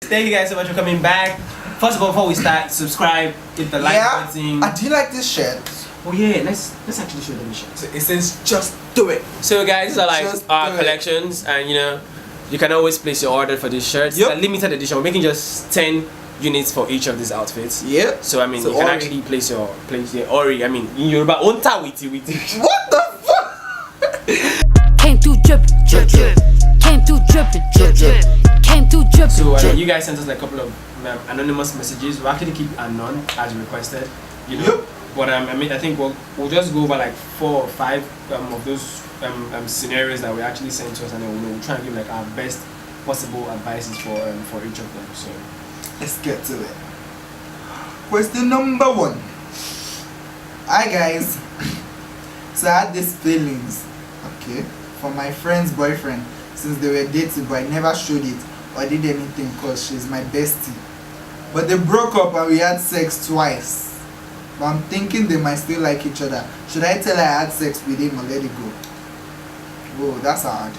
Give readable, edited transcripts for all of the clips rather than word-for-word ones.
Thank you guys so much for coming back. First of all, before we start, subscribe, hit the like button. Do you like this shirt? Oh yeah, let's actually show them the shirt. So it says just do it. So guys, these are like our collections, and you can always place your order for these shirts. Yep. It's a limited edition. We're making just 10 units for each of these outfits. Yeah. So I mean, you can actually place your Ori. I mean, in Yoruba, onta with it. What the fuck? Came through drippin', drip drip. Came through drippin', drip drip. Came through drippin'. So you guys sent us like a couple of anonymous messages. We'll actually keep anon as requested. Yep. But I mean, I think we'll just go over like 4 or 5 of those scenarios that we actually sent to us, and then we'll try and give like our best possible advices for each of them. So let's get to it. Question number 1. Hi guys. So I had these feelings, okay, for my friend's boyfriend since they were dating, but I never showed it or did anything because she's my bestie. But they broke up and we had sex twice. But I'm thinking they might still like each other. Should I tell her I had sex with him or let it go? Whoa, that's hard.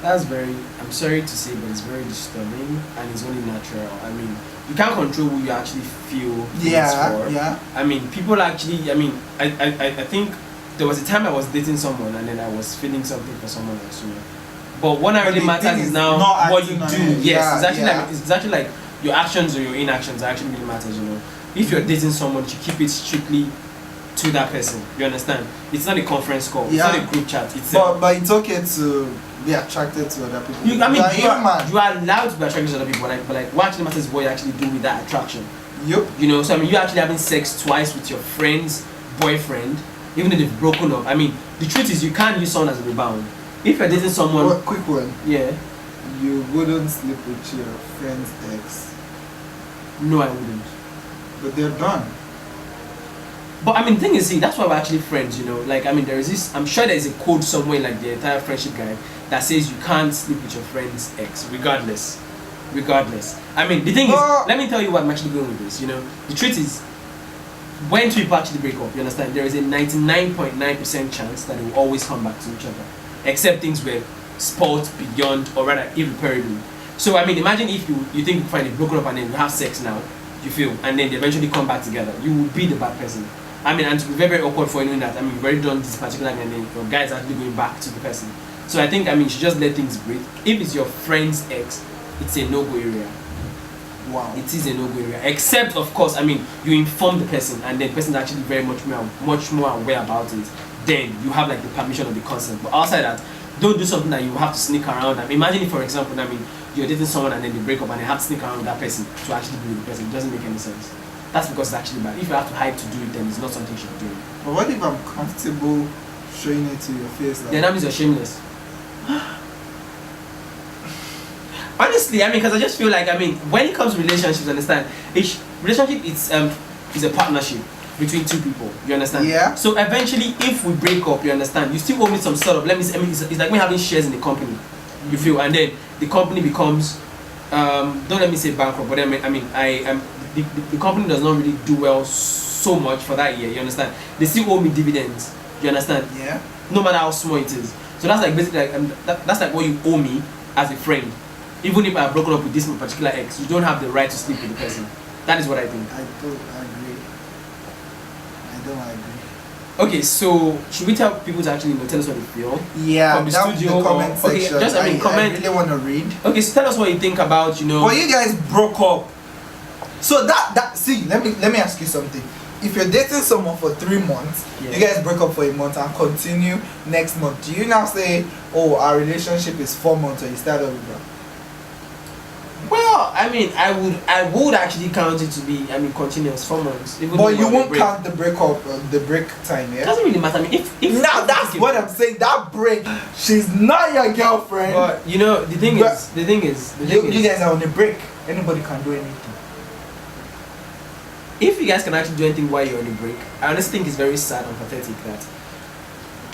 That's very, I'm sorry to say, but it's very disturbing and it's only natural. I mean, you can't control who you actually feel feelings for. Yeah. I mean, people actually, I mean, I think there was a time I was dating someone and then I was feeling something for someone else. But what really matters is now what you do. Yes, it's actually like your actions or your inactions actually really matters. If you're dating someone, you keep it strictly to that person. You understand? It's not a conference call. It's not a group chat. But it's okay to be attracted to other people. You are allowed to be attracted to other people. But what actually matters is what you actually do with that attraction. Yep. So I mean, you're actually having sex twice with your friend's boyfriend, even though they've broken up. I mean, the truth is you can't use someone as a rebound. If you're dating someone, quick one. Yeah. You wouldn't sleep with your friend's ex. No, I wouldn't. But they're done. But I mean, the thing is, see, that's why we're actually friends, Like, I mean, there is this, I'm sure there's a code somewhere, like the entire friendship guide, that says you can't sleep with your friend's ex, regardless. I mean, the thing is, let me tell you what I'm actually going with this, The truth is, when two people actually break up, you understand, there is a 99.9% chance that they will always come back to each other. Except things were spoiled beyond, or rather, irreparably. So, I mean, imagine if you think you finally broken up and then you have sex now, you feel, and then they eventually come back together. You will be the bad person. I mean, and to be very, very awkward for anyone that, I mean, you've already done this particular thing and then your guy is actually going back to the person. So I think, I mean, you should just let things breathe. If it's your friend's ex, it's a no-go area. Wow. It is a no-go area. Except, of course, I mean, you inform the person and then the person is actually very much more aware about it. Then you have like the permission or the consent. But outside that, don't do something that you have to sneak around. I mean, imagine if, for example, I mean, you're dating someone and then they break up and they have to sneak around with that person to actually be with the person. It doesn't make any sense. That's because it's actually bad. If you have to hide to do it, then it's not something you should do. But what if I'm comfortable showing it to your face? Like? Then that means you're shameless. Honestly, I mean, because I just feel like, I mean, when it comes to relationships, understand, relationship is a partnership between two people. You understand? Yeah. So eventually, if we break up, you understand, you still owe me some sort of, it's like me having shares in the company. You feel, and then the company becomes, don't let me say bankrupt, but I mean, the company does not really do well so much for that year. You understand? They still owe me dividends. You understand? Yeah. No matter how small it is. So that's like basically like that's like what you owe me as a friend. Even if I have broken up with this particular ex, you don't have the right to sleep with the person. That is what I think. I don't agree. Okay, so should we tell people to actually tell us what they feel? Yeah, from the studio the comment section. Okay, just comment. I really want to read. Okay, so tell us what you think about Well, you guys broke up. So see, let me ask you something. If you're dating someone for 3 months, you guys break up for a month and continue next month, do you now say, oh, our relationship is 4 months, or you start over? Well, I mean, I would actually count it to be, I mean, continuous 4 months. But you won't count the break up, the break time, yeah? It doesn't really matter. I mean, if now that's what I'm saying. That break, she's not your girlfriend. But the thing is, you guys are on a break. Anybody can do anything. If you guys can actually do anything while you're on a break, I honestly think it's very sad and pathetic that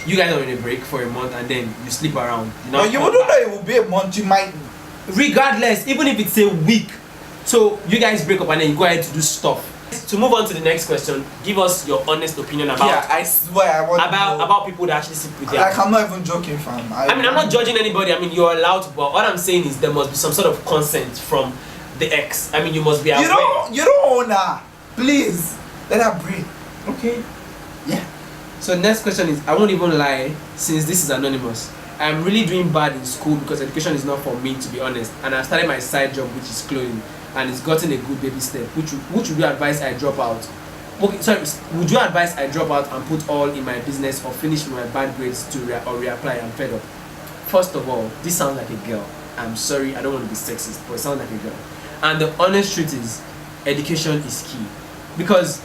you guys are on a break for a month and then you sleep around. But you wouldn't know it will be a month. You might. Regardless, even if it's a week, so you guys break up and then you go ahead to do stuff. To move on to the next question, give us your honest opinion about. Yeah, I swear I want about people that actually sleep with their. Like, I'm not even joking, fam. I mean, I'm not judging anybody. I mean, you're allowed to, but what I'm saying is there must be some sort of consent from the ex. I mean, you must be aware. You don't own her. Please let her breathe. Okay. Yeah. So next question is, I won't even lie, since this is anonymous. I'm really doing bad in school because education is not for me, to be honest. And I started my side job, which is clothing, and it's gotten a good baby step. Which would you advise I drop out? Okay, sorry. Would you advise I drop out and put all in my business, or finish with my bad grades to reapply? I'm fed up. First of all, this sounds like a girl. I'm sorry, I don't want to be sexist, but it sounds like a girl. And the honest truth is, education is key. Because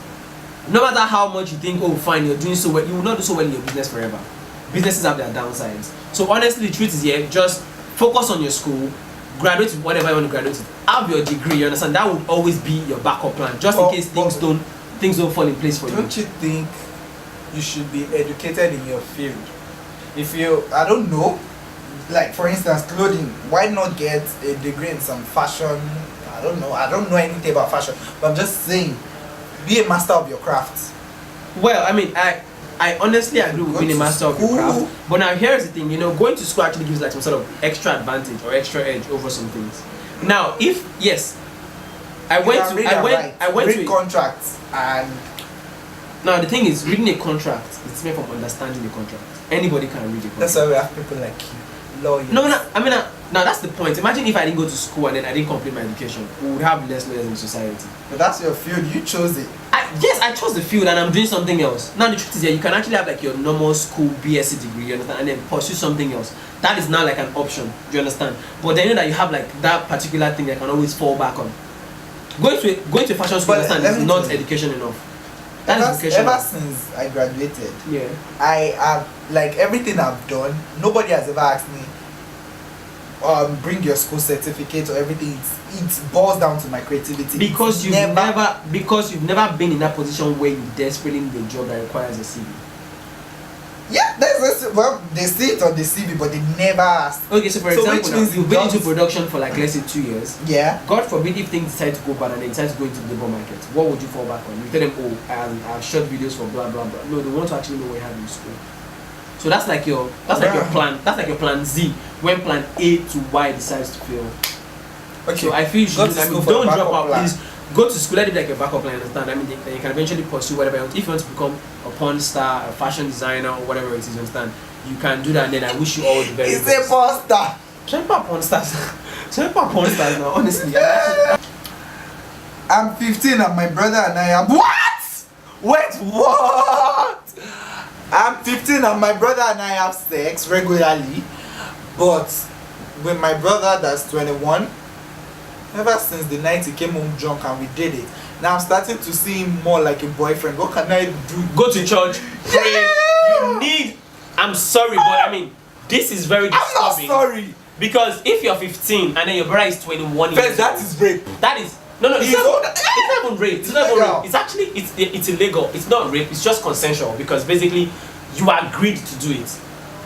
no matter how much you think, oh fine, you're doing so well, you will not do so well in your business forever. Businesses have their downsides. So honestly, the truth is, yeah, just focus on your school, graduate with whatever you want to graduate with, have your degree, you understand? That would always be your backup plan, just in case things don't fall in place for you. Don't you think you should be educated in your field? If you, I don't know, like for instance, clothing, why not get a degree in some fashion? I don't know anything about fashion, but I'm just saying, be a master of your craft. Well, I mean, I honestly agree with being a master of your craft, but now here's the thing, you know, going to school actually gives like some sort of extra advantage or extra edge over some things. Now, if yes, I went to contracts, and now the thing is, reading a contract, it's made from understanding the contract. Anybody can read a contract. That's why we have people like you, lawyers. No, I mean, now that's the point. Imagine if I didn't go to school and then I didn't complete my education, we would have less lawyers in society. But that's your field, you chose it. Yes, I chose the field and I'm doing something else. Now the truth is, yeah, you can actually have like your normal school BSc degree, you understand, and then pursue something else. That is now like an option, do you understand? But then you know that you have like that particular thing that can always fall back on. Going to fashion school, understand, is not education enough. That is education. Ever since I graduated, yeah, I have like everything I've done. Nobody has ever asked me, bring your school certificate or everything. It boils down to my creativity. Because you've never been in that position where you desperately need a job that requires a CV. Yeah, well, they see it on the CV, but they never ask. Okay, so for example, now, you've been into production for like let's say 2 years. Yeah. God forbid if things decide to go bad and they decide to go into the labor market, what would you fall back on? You tell them, oh, I shot videos for blah blah blah. No, they want to actually know what you have in school. So that's like your plan. That's like your plan Z when plan A to Y decides to fail. Okay. So I feel you should don't drop out. Plan. Please go to school. Let it be like a backup plan. Understand? I mean, then you can eventually pursue whatever you want. If you want to become a porn star, a fashion designer, or whatever it is, you understand? You can do that. And then I wish you all the very best. It's a porn star. Should I porn stars? Should I porn stars now? Honestly, I'm 15 and my brother and I am what? Wait, what? I'm 15 and my brother and I have sex regularly, but with my brother that's 21, ever since the night he came home drunk and we did it, now I'm starting to see him more like a boyfriend. What can I do? Go to church, pray. You need. I'm sorry, but I mean, this is very disturbing. I'm not sorry. Because if you're 15 and then your brother is 21 years old, that is rape. That is no, it's not even rape. It's not even rape. It's actually it's illegal. It's not rape. It's just consensual because basically you agreed to do it.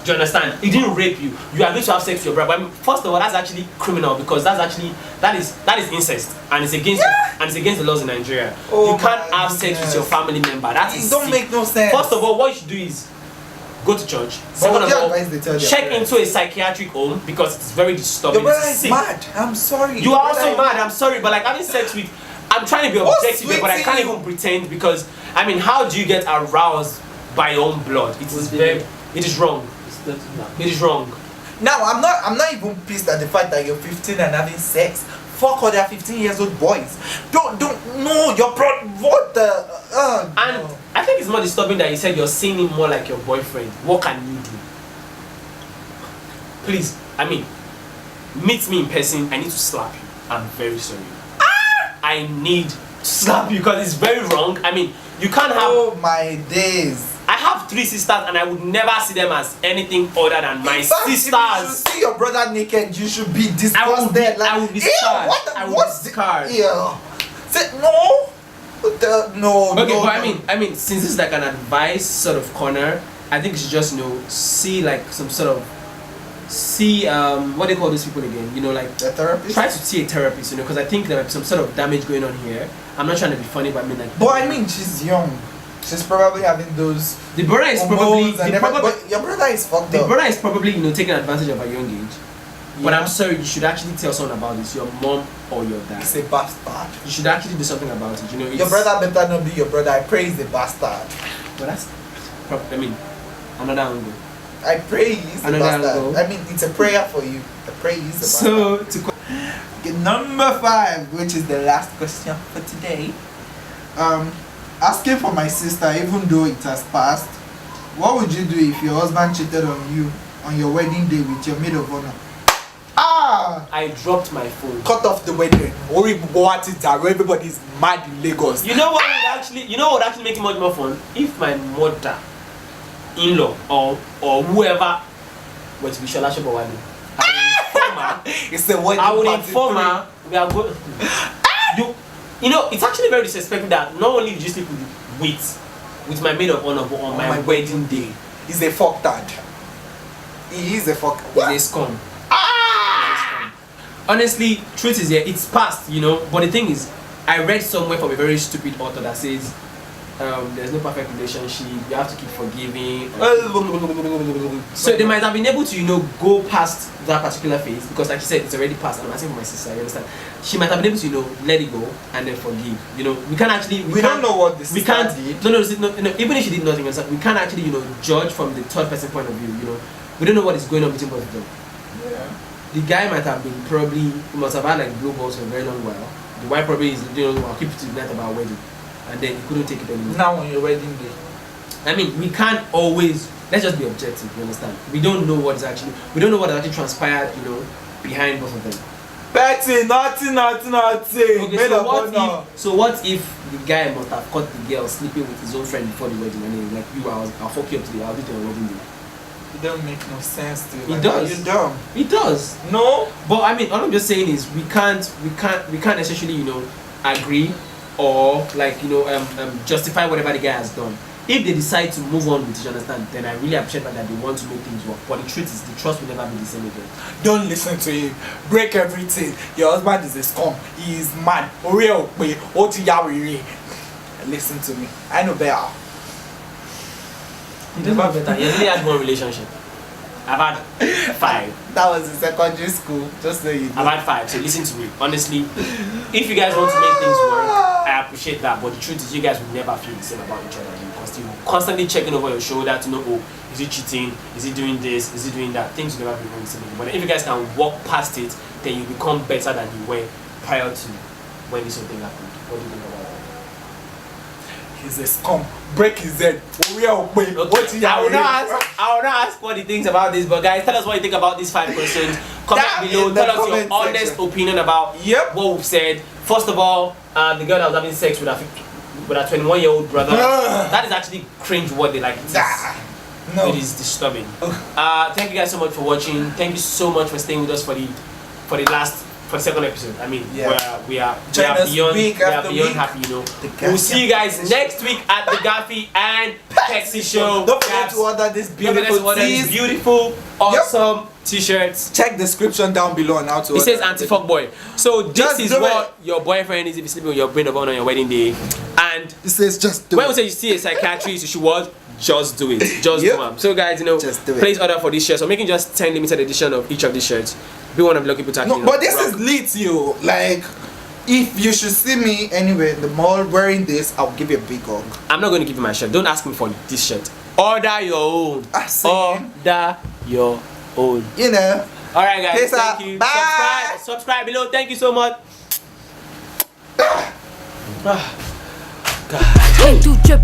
Do you understand? He didn't rape you. You agreed to have sex with your brother. I mean, first of all, that's actually criminal because that is incest and it's against the laws in Nigeria. Oh, you can't have sex with your family member. That is don't make no sense. First of all, what you should do is go to church. Second of all, check into a psychiatric home because it's very disturbing. Your brother is mad. I'm sorry. You are also mad. I'm sorry, but like having sex with, I'm trying to be objective, but I can't even pretend because I mean, how do you get aroused by your own blood? It is wrong. It is wrong. Now I'm not even pissed at the fact that you're 15 and having sex. Fuck other 15 years old boys. Don't no, you're what the and no. I think it's more disturbing that you said you're seeing him more like your boyfriend. What can you do? Please, I mean, meet me in person. I need to slap you. I'm very sorry. I need to slap you because it's very wrong. I mean, you can't have. Oh my days. I have 3 sisters and I would never see them as anything other than my sisters. If you should see your brother naked, you should be disgusted. I would be scarred. I would be scarred. Say no. No. Okay, no, but no. I mean, since this is like an advice sort of corner, I think you should just see like some sort of what do they call these people again? You know, like a therapist. Try to see a therapist, you know, because I think there's some sort of damage going on here. I'm not trying to be funny, but I mean like. But I mean, she's young. She's probably having those. The brother is probably. But your brother is fucked up. The brother is probably taking advantage of her young age. But I'm sorry, you should actually tell someone about this, your mom or your dad. He's a bastard. You should actually do something about it. You know, Your brother better not be your brother. I pray he's a bastard. But that's, I mean, another angle. I pray he's a Another bastard. angle. I mean, it's a prayer for you. I pray he's a bastard. So Okay, number 5, which is the last question for today. Asking for my sister, even though it has passed, what would you do if your husband cheated on you on your wedding day with your maid of honor? I dropped my phone. Cut off the wedding. Or what it are, everybody's mad in Lagos. You know what would actually make it much more fun? If my mother-in-law or whoever were to be Shola Shobowale, It's a wedding I would party inform her we are going. You know, it's actually very disrespectful that not only did you sleep with my maid of honor, but on my wedding day. He's a fucktard. He is a fuck. He's a scum. Honestly, truth is, it's past, you know. But the thing is, I read somewhere from a very stupid author that says there's no perfect relationship. You have to keep forgiving. So they might have been able to, you know, go past that particular phase because, like you said, it's already past. I'm asking for my sister. You understand? She might have been able to, you know, let it go and then forgive. You know, we can't actually. We don't know what this. We can't. No. Even if she did nothing, we can't actually, you know, judge from the third person point of view. You know, we don't know what is going on between both of them. Yeah. The guy might have been he must have had like blue balls for a very long while. The wife probably is, you know, I'll keep it to the night of our wedding, and then he couldn't take it anymore. Now on your wedding day. I mean, we can't always. Let's just be objective. You understand? We don't know what is actually. We don't know what actually transpired. You know, behind both of them. Betty, nothing. Okay, so what if the guy must have caught the girl sleeping with his own friend before the wedding, and then like I'll fuck you up today. I'll do it on your wedding day. It don't make no sense to you. It does. You're dumb. It does. No. But I mean, all I'm just saying is we can't necessarily, you know, agree or like, you know, justify whatever the guy has done. If they decide to move on with each other, then I really appreciate that they want to make things work. But the truth is, the trust will never be the same again. Don't listen to him. Break everything. Your husband is a scum. He is mad. Listen to me. I know better. You don't know better. You only had one relationship. I've had 5. That was in secondary school. Just so you know. I've had 5. So listen to me. Honestly, if you guys want to make things work, I appreciate that. But the truth is, you guys will never feel the same about each other. You're constantly checking over your shoulder to know, oh, is he cheating? Is he doing this? Is he doing that? Things will never be the same. But if you guys can walk past it, then you become better than you were prior to when this whole thing happened. What do you think about that? He's a scum. Break his head. Okay. I will not ask what he thinks about this, but guys, tell us what you think about these 5 questions. Comment below. Tell us your honest opinion about what we've said. First of all, the girl that was having sex with a 21-year-old brother. That is actually cringe-worthy. Like it is disturbing. Thank you guys so much for watching. Thank you so much for staying with us for the second episode. I mean, we are beyond happy, you know. We'll see you guys next week at the Gaffy and Pexxie Show. Don't forget to order this beautiful awesome t-shirts. Check the description down below on how to order. It says anti-fuck-boy. So this is what your boyfriend is if you're sleeping with your brain of honor on your wedding day. And it says just do it. When we say you see a psychiatrist, you should what? Just do it. Just do it. So guys, you know, please order for this shirt. So making just 10 limited edition of each of these shirts. Be one of the lucky people to actually. No, but this is lit, you. Like, if you should see me anywhere in the mall wearing this, I'll give you a big hug. I'm not going to give you my shirt. Don't ask me for this shirt. Order your own. Order your own. You know. Alright guys, peace thank you. Bye. Subscribe below. Thank you so much. God. Came through drip.